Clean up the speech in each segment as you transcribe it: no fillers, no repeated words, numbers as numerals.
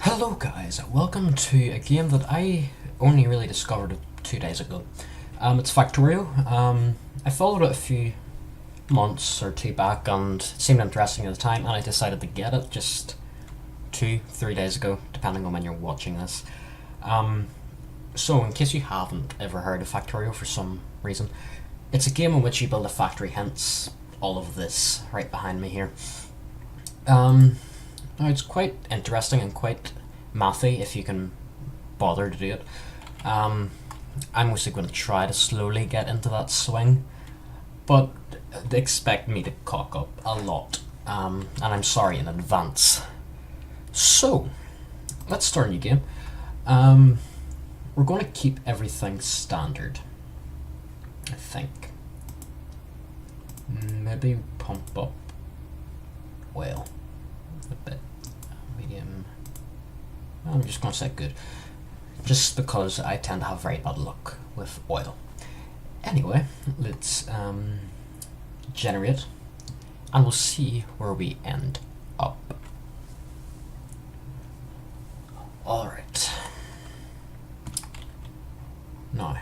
Hello guys, welcome to a game that I only really discovered 2 days ago. It's Factorio. I followed it a few months or two back and it seemed interesting at the time, and I decided to get it just 2-3 days ago, depending on when you're watching this. So in case you haven't ever heard of Factorio for some reason, it's a game in which you build a factory, hence all of this right behind me here. Now it's quite interesting and quite mathy if you can bother to do it. I'm mostly going to try to slowly get into that swing, but expect me to cock up a lot, and I'm sorry in advance. So, let's start a new game. We're going to keep everything standard, I think. Maybe pump up oil a bit. Medium. I'm just going to say good, just because I tend to have very bad luck with oil. Anyway, let's generate, and we'll see where we end up. Alright. Now,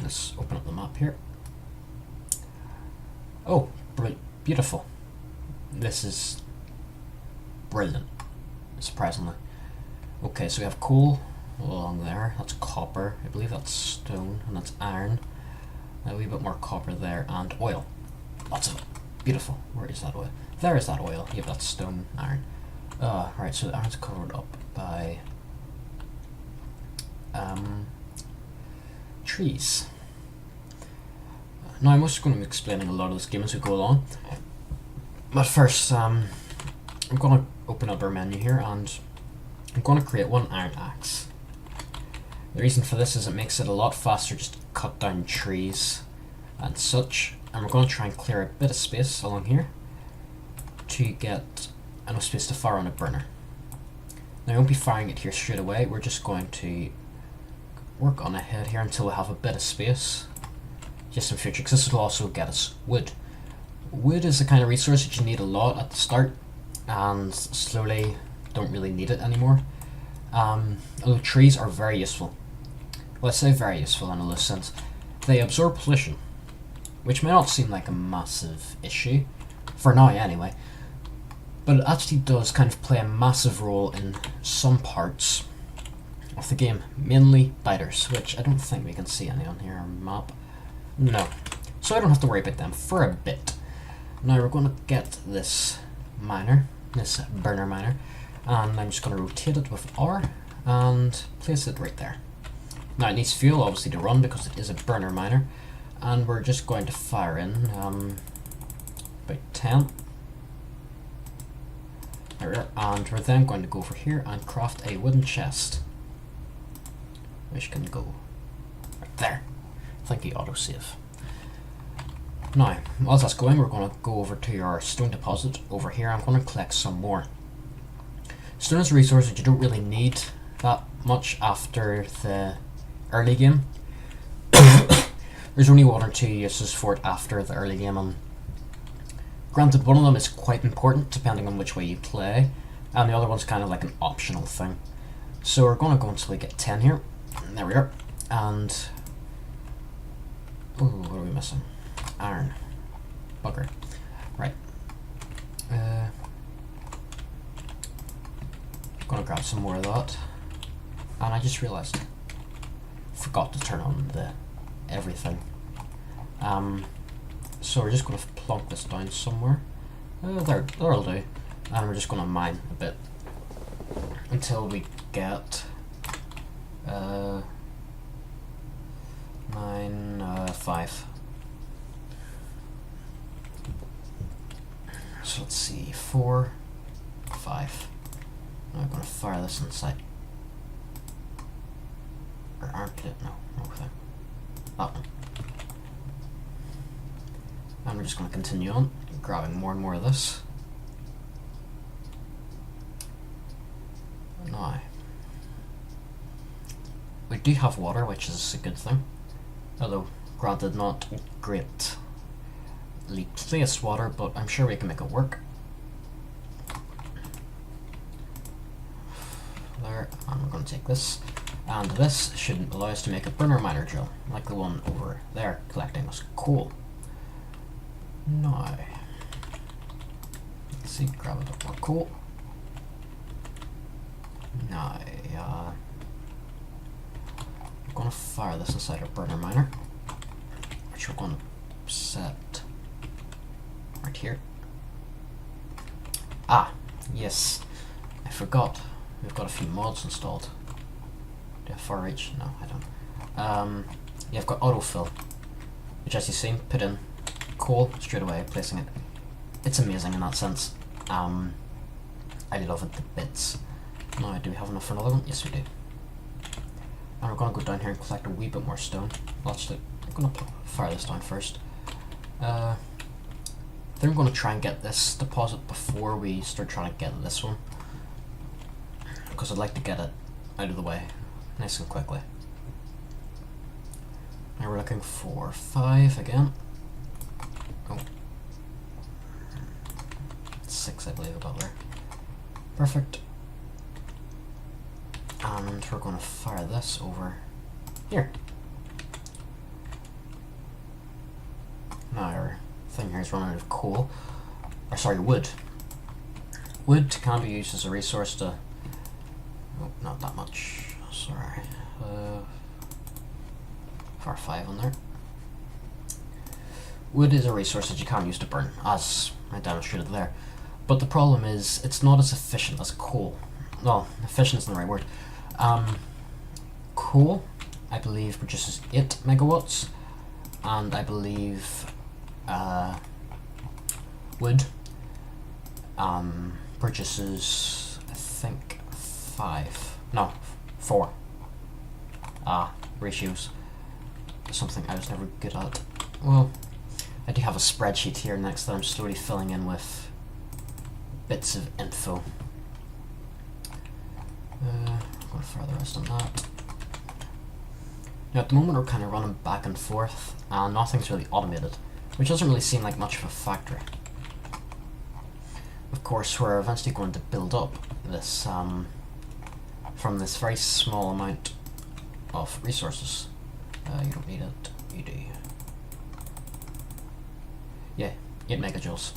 let's open up the map here. Oh, beautiful. This is brilliant, surprisingly. Okay, so we have coal along there, that's copper, I believe that's stone, and that's iron. A wee bit more copper there, and oil. Lots of it. Beautiful. Where is that oil? There is that oil. Yep, that's stone, iron. Right, so the iron's covered up by trees. Now I'm also going to be explaining a lot of this game as we go along. But first, I'm going to open up our menu here, and I'm going to create one iron axe. The reason for this is it makes it a lot faster just to cut down trees and such, and we're going to try and clear a bit of space along here to get enough space to fire on a burner. Now I won't be firing it here straight away, we're just going to work on ahead here until we have a bit of space just in future, because this will also get us wood. Wood is the kind of resource that you need a lot at the start, and slowly don't really need it anymore. Although trees are very useful. Well, I say very useful in a loose sense. They absorb pollution, which may not seem like a massive issue, for now anyway, but it actually does kind of play a massive role in some parts of the game, mainly biters, which I don't think we can see any on here on map. No, so I don't have to worry about them for a bit. Now we're going to get this miner, this burner miner, and I'm just going to rotate it with R and place it right there. Now it needs fuel obviously to run because it is a burner miner, and we're just going to fire in about 10. There we are, and we're then going to go over here and craft a wooden chest, which can go right there. Thank you, autosave. Now, while that's going, we're going to go over to our stone deposit over here. I'm going to collect some more. Stone is a resource that you don't really need that much after the early game. There's only one or two uses for it after the early game, and granted one of them is quite important depending on which way you play, and the other one's kind of like an optional thing. So we're going to go until we get 10 here. There we are. And ooh, what are we missing? Iron. Bugger. Right. Gonna grab some more of that. And I just realised forgot to turn on the everything. So we're just gonna plonk this down somewhere. There'll do. And we're just gonna mine a bit until we get 5. So let's see, 4, 5. Now I'm going to fire this inside. Or aren't it? No, wrong thing. That one. And we're just going to continue on, grabbing more and more of this. Now, we do have water, which is a good thing. Although, granted, not great placed water, but I'm sure we can make it work. going to take this, and this should allow us to make a burner miner drill, like the one over there collecting us coal. Now, let's see, grab a bit more coal. Now, I'm going to fire this inside our burner miner, which we're going to set right here. Ah, yes, I forgot. We've got a few mods installed. Do I have far reach? No, I don't. Yeah, I've got autofill, which, as you see, put in coal straight away, placing it. It's amazing in that sense. I love it to bits. Now, do we have enough for another one? Yes, we do. And we're going to go down here and collect a wee bit more stone. Well, actually, I'm going to fire this down first. Then I'm going to try and get this deposit before we start trying to get this one, because I'd like to get it out of the way nice and quickly. Now we're looking for 5 again. Oh, 6 I believe about there. Perfect. And we're going to fire this over here. Now our thing here is running out of coal, or sorry, wood. Wood can be used as a resource to, oh, not that much, sorry, for 5 on there. Wood is a resource that you can use to burn, as I demonstrated there, but the problem is it's not as efficient as coal. Well, efficient isn't the right word. Coal, I believe, produces 8 megawatts, and I believe wood produces, I think, 4 ratios. Something I was never good at. Well, I do have a spreadsheet here next that I'm slowly filling in with bits of info. I'm going to fire the rest on that. Now at the moment we're kind of running back and forth and nothing's really automated, which doesn't really seem like much of a factory. Of course, we're eventually going to build up this from this very small amount of resources. You don't need it, you do. Yeah, 8 megajoules.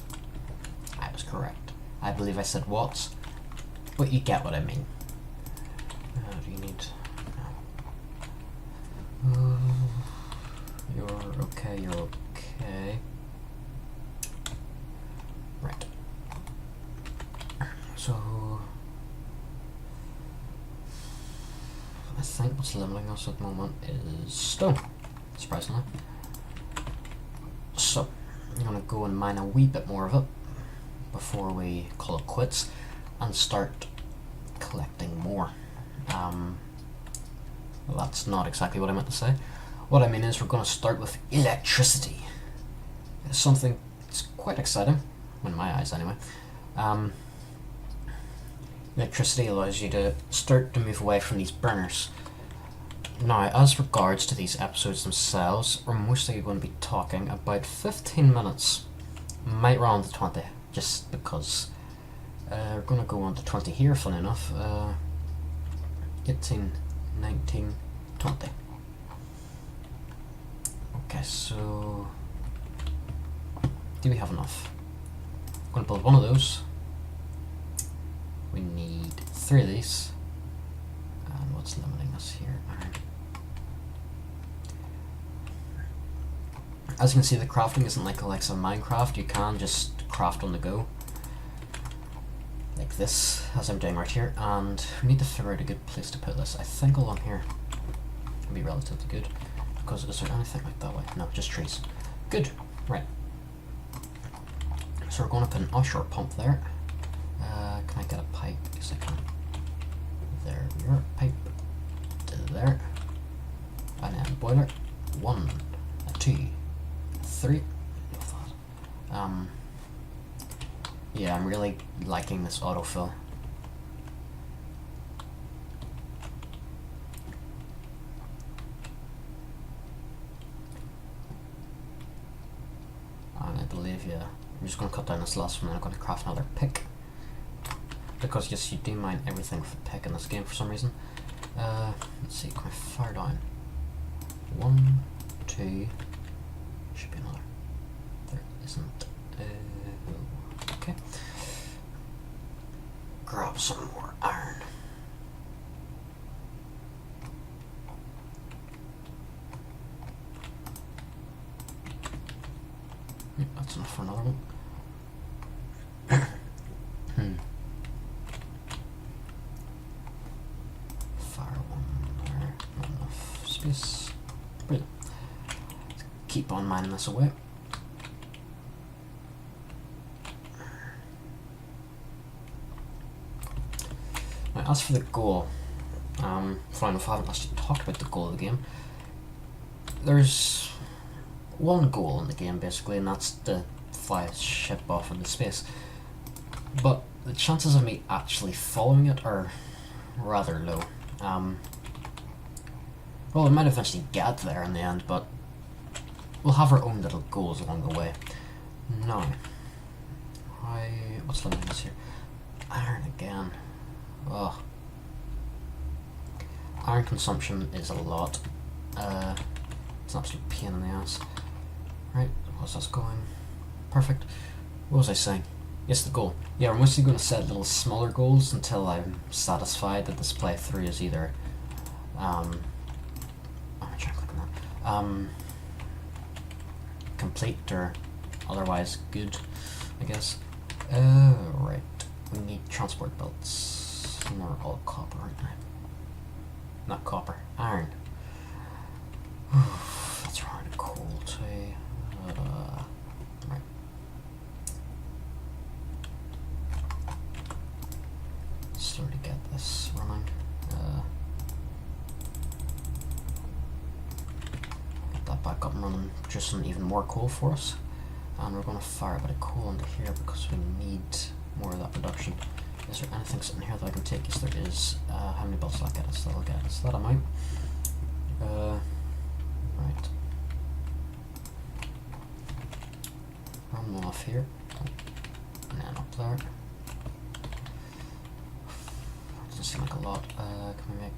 I was correct. I believe I said watts, but you get what I mean. Do you need... You're okay, you're okay. Right. So... I think what's limiting us at the moment is stone, surprisingly. So, I'm going to go and mine a wee bit more of it before we call it quits and start collecting more. Well, that's not exactly what I meant to say. What I mean is we're going to start with electricity. It's something that's quite exciting, in my eyes anyway. Electricity allows you to start to move away from these burners. Now, as regards to these episodes themselves, we're mostly going to be talking about 15 minutes. Might run on to 20, just because. We're going to go on to 20 here, funny enough. 18, 19, 20. Okay, so... do we have enough? I'm going to build one of those. We need 3 of these. And what's limiting us here? As you can see, the crafting isn't like the likes of Minecraft. You can just craft on the go, like this, as I'm doing right here. And we need to figure out a good place to put this. I think along here would be relatively good. Because is there anything like that way? No, just trees. Good. Right. So we're going to put an offshore pump there. Can I get a pipe? Yes, I can. There we are. Pipe to there. And then boiler. 1, 2, 3. Yeah, I'm really liking this autofill. And I believe, yeah, I'm just going to cut down this last one and I'm going to craft another pick. Because yes, you do mine everything with a pick in this game for some reason. Let's see, can I fire down? 1, 2, should be another. There isn't. Okay. Grab some more iron. Yep, that's enough for another one. Fire one there, not enough space. Brilliant. Let's keep on mining this away. Now, as for the goal, fine, if I haven't actually talked about the goal of the game, there's one goal in the game basically, and that's to fly a ship off into space. But the chances of me actually following it are rather low. Well, we might eventually get there in the end, but we'll have our own little goals along the way. Now, what's limiting this here? Iron again. Ugh. Iron consumption is a lot. It's an absolute pain in the ass. Right, how's this going? Perfect. What was I saying? Yes, the goal. Yeah, we're mostly going to set little smaller goals until I'm satisfied that this playthrough is either I'm trying to click on that. Complete or otherwise good, I guess. Right. We need transport belts. And they're all copper, aren't they? Not copper, iron. That's right, coal too. Right. Slowly get this running. Get that back up and running, producing even more coal for us. And we're going to fire a bit of coal into here because we need more of that production. Is there anything sitting here that I can take? Yes, there is. How many belts will that get us? That'll get us that amount. Right. Run one off here. And then up there. Doesn't seem like a lot. Can we make...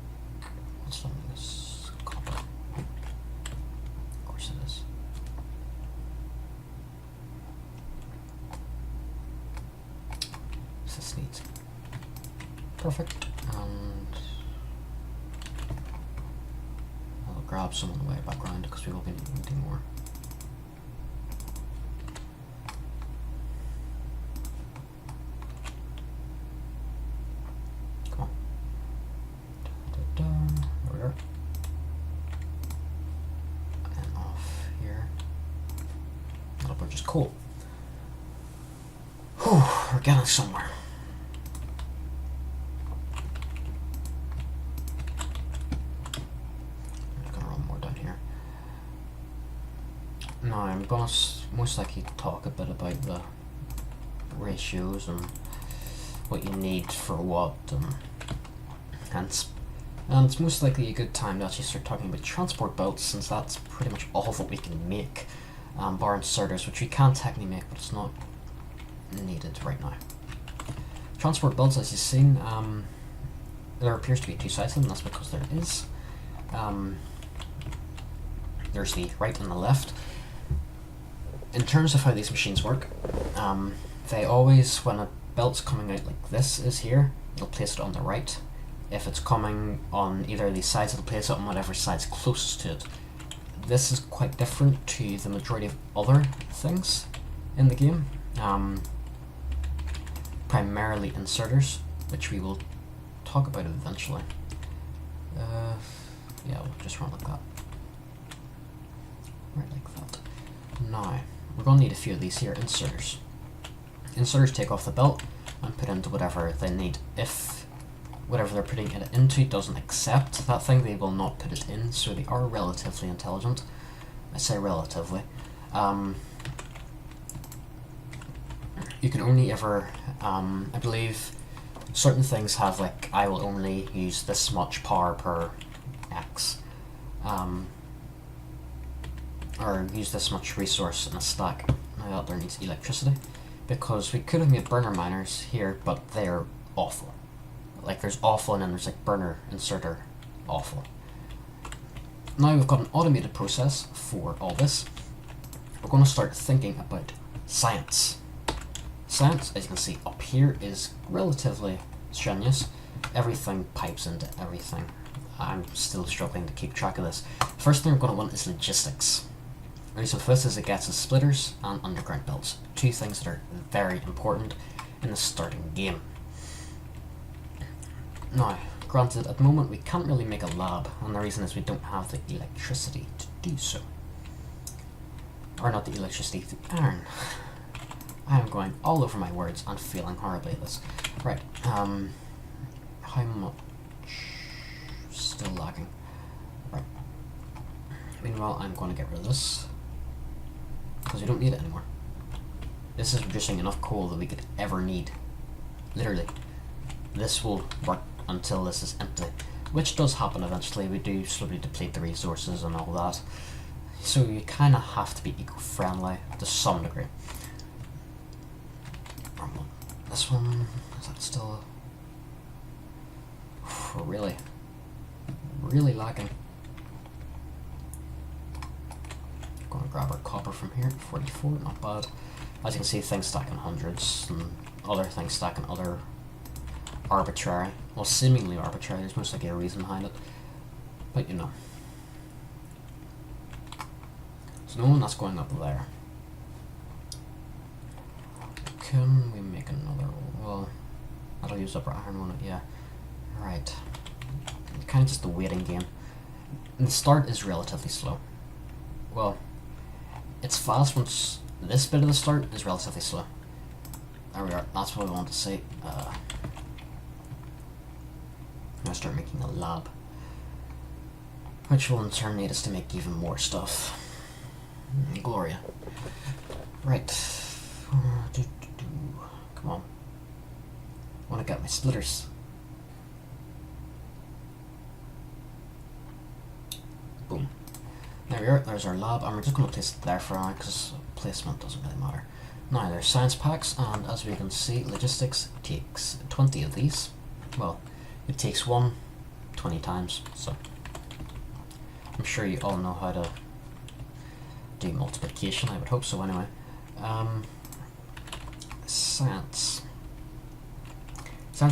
what's limiting this? Copper. Of course it is. This needs. Perfect. And I'll grab some on the way back around because we will be needing more. Come on. There we are. And off here. That'll purchase coal. Whew, we're getting somewhere. Now I'm going to most likely talk a bit about the ratios and what you need for what, and it's most likely a good time to actually start talking about transport belts, since that's pretty much all that we can make, bar inserters, which we can technically make, but it's not needed right now. Transport belts, as you've seen, there appears to be two sides to them. That's because there is. There's the right and the left. In terms of how these machines work, they always, when a belt's coming out like this is here, it'll place it on the right. If it's coming on either of these sides, it'll place it on whatever side's closest to it. This is quite different to the majority of other things in the game. Primarily inserters, which we will talk about eventually. Yeah, we'll just run like that. Right like that. Now, we're going to need a few of these here, inserters. Inserters take off the belt and put into whatever they need. If whatever they're putting it into doesn't accept that thing, they will not put it in, so they are relatively intelligent. I say relatively. You can only ever, I believe, certain things have like, I will only use this much power per X. Or use this much resource in a stack. Now that there needs electricity, because we could have made burner miners here, but they're awful. Like there's awful, and then there's like burner inserter awful. Now we've got an automated process for all this. We're going to start thinking about science. Science, as you can see up here, is relatively strenuous. Everything pipes into everything. I'm still struggling to keep track of this. First thing we're going to want is logistics. The reason for this is it gets us splitters and underground belts. Two things that are very important in the starting game. Now, granted, at the moment we can't really make a lab, and the reason is we don't have the electricity to do so. Or not the electricity, the iron. I am going all over my words and feeling horribly at this. Right, how much? Still lagging. Right. Meanwhile, I'm going to get rid of this, because we don't need it anymore. This is producing enough coal that we could ever need. Literally. This will work until this is empty, which does happen eventually. We do slowly deplete the resources and all that, so you kind of have to be eco-friendly to some degree. This one, is that still really lagging? Going to grab our copper from here. 44, not bad. As you can see, things stack in hundreds and other things stack in other arbitrary, well, seemingly arbitrary. There's most likely a reason behind it, but you know. So no one that's going up there. Can we make another? Well, that'll use up our iron, won't it? Yeah. Right. Kind of just a waiting game. And the start is relatively slow. Well, it's fast once this bit of the start is relatively slow. There we are. That's what I wanted to say. I'm going to start making a lab, which will in turn need us to make even more stuff. Gloria. Right. Come on. I want to get my splitters. Boom. There we are. There's our lab, and we're just going to place it there for now, because placement doesn't really matter. Now, there's science packs, and as we can see, logistics takes 20 of these. Well, it takes one 20 times, so I'm sure you all know how to do multiplication. I would hope so anyway. Science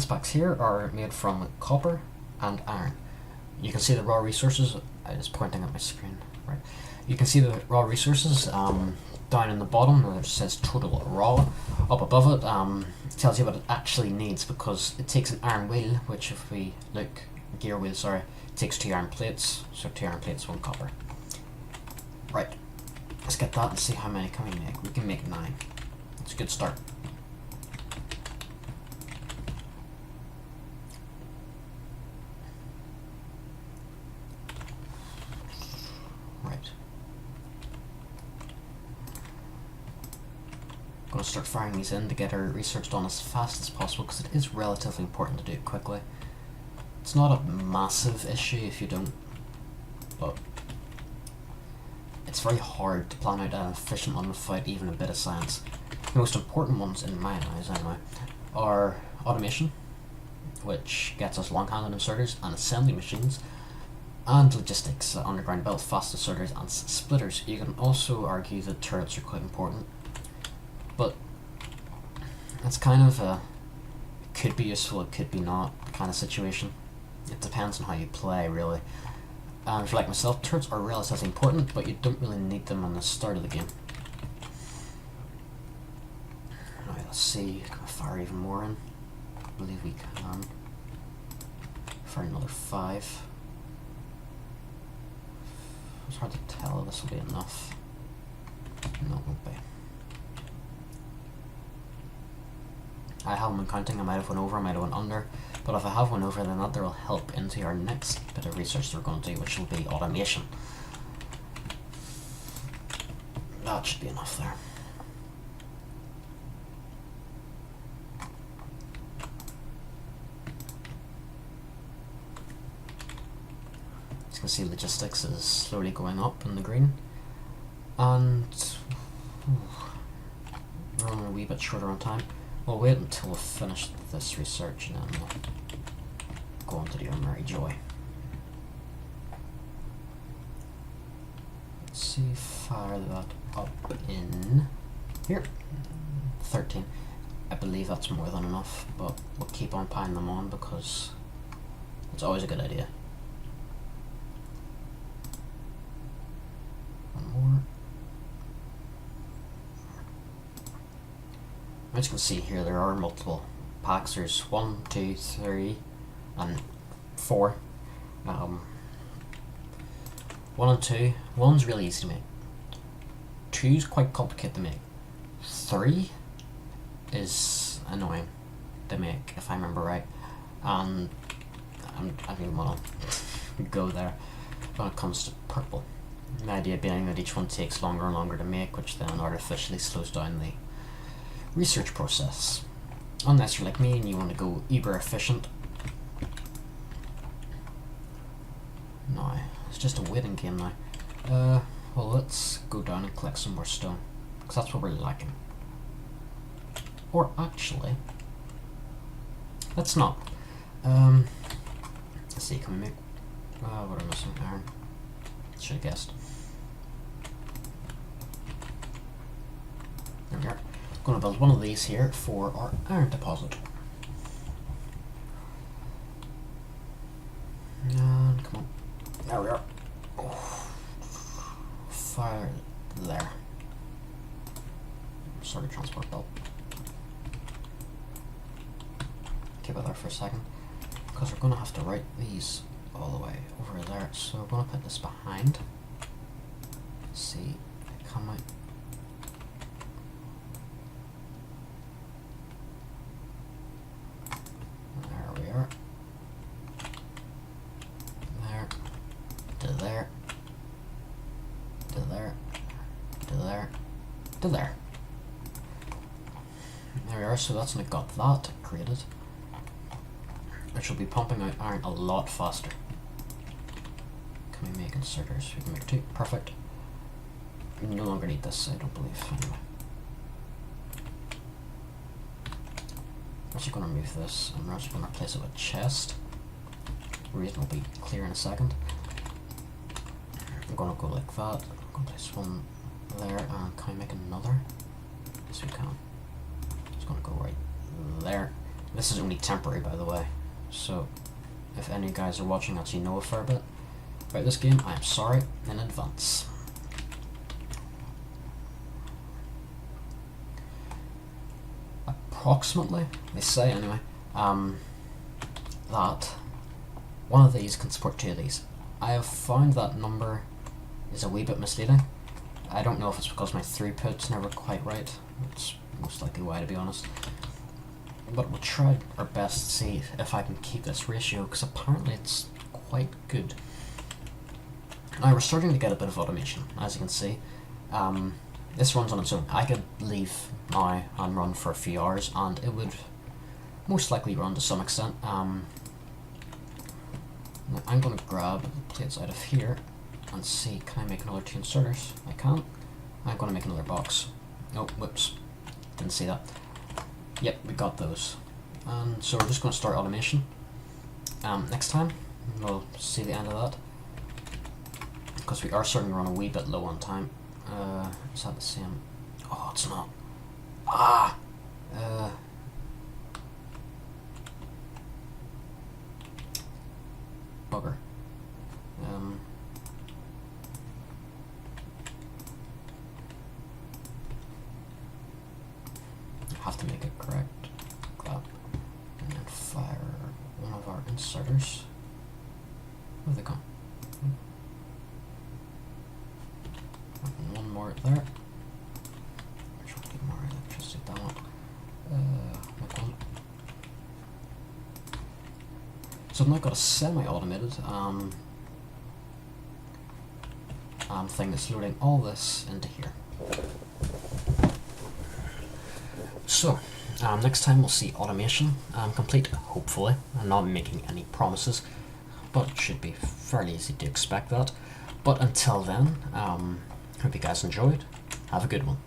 packs here are made from copper and iron. You can see the raw resources. I was pointing at my screen. Right, you can see the raw resources down in the bottom where it says total raw. Up above it tells you what it actually needs, because it takes an iron wheel, which if we look, gear wheel, sorry, it takes 2 iron plates, so 2 iron plates, 1 copper. Right, let's get that and see how many can we make. We can make 9. It's a good start. Right. Going to start firing these in to get our research done as fast as possible, because it is relatively important to do it quickly. It's not a massive issue if you don't, but it's very hard to plan out an efficient one without even a bit of science. The most important ones, in my eyes anyway, are automation, which gets us long-handed inserters and assembly machines, and logistics, underground belt, fast inserters and splitters. You can also argue that turrets are quite important, but it's kind of a, it could be useful, it could be not kind of situation. It depends on how you play, really. And for like myself, turrets are relatively important, but you don't really need them on the start of the game. Right, let's see, can we fire even more in? I believe we can. Fire another 5. It's hard to tell if this will be enough. No, it won't be. I haven't been counting. I might have went over, I might have went under, but if I have went over, then that will help into our next bit of research that we're going to do, which will be automation. That should be enough there. As you can see, logistics is slowly going up in the green, and we're only a wee bit shorter on time. We'll wait until we've finished this research and then we'll go on to do our merry joy. see, fire that up in here. 13. I believe that's more than enough, but we'll keep on piling them on because it's always a good idea. One more. As you can see here, there are multiple packs. There's 1, 2, 3, and 4. 1 and 2. 1's really easy to make. 2's quite complicated to make. 3 is annoying to make, if I remember right. And I don't even want to go there when it comes to purple. The idea being that each one takes longer and longer to make, which then artificially slows down the research process. Unless you're like me and you want to go uber efficient. No, it's just a waiting game now. Well, let's go down and collect some more stone, because that's what we're lacking. Or actually, let's not. Let's see, can we make... what am I missing? Iron. Should have guessed. There we are. Going to build one of these here for our iron deposit. And come on. There we are. Oh. Fire there. Sorry, transport belt. Keep it there for a second, because we're going to have to write these all the way over there. So we're going to put this behind. Let's see, can I? There we are. There. To there. To there. To there. To there. There we are, so that's not got that created. Which will be pumping out iron a lot faster. Can we make inserters? We can make 2. Perfect. We no longer need this, I don't believe. Anyway. I'm actually going to remove this, and we're actually going to replace it with chest. The reason will be clear in a second. I'm going to go like that. I'm going to place one there, and can we make another? Yes, we can. It's going to go right there. This is only temporary, by the way. So, if any of you guys are watching actually know a fair bit about this game, I am sorry in advance. Approximately, they say anyway, that one of these can support 2 of these. I have found that number is a wee bit misleading. I don't know if it's because my throughput's never quite right. It's most likely why, to be honest. But we'll try our best to see if I can keep this ratio, because apparently it's quite good. Now we're starting to get a bit of automation, as you can see. This runs on its own. I could leave now and run for a few hours, and it would most likely run to some extent. I'm going to grab the plates out of here and see, can I make another 2 inserters? I can. I'm going to make another box. Oh, whoops. Didn't see that. Yep, we got those. And so we're just going to start automation. Next time, we'll see the end of that. Because we are starting to run a wee bit low on time. Is that the same? Oh, it's not. Ah! Bugger. Have to make it correct. Clap. And then fire one of our inserters. Where have they gone? And one more there. Should get more electricity down. Make one. So I've now got a semi-automated thing that's loading all this into here. So, next time we'll see automation complete, hopefully. I'm not making any promises, but it should be fairly easy to expect that. But until then, hope you guys enjoyed. Have a good one.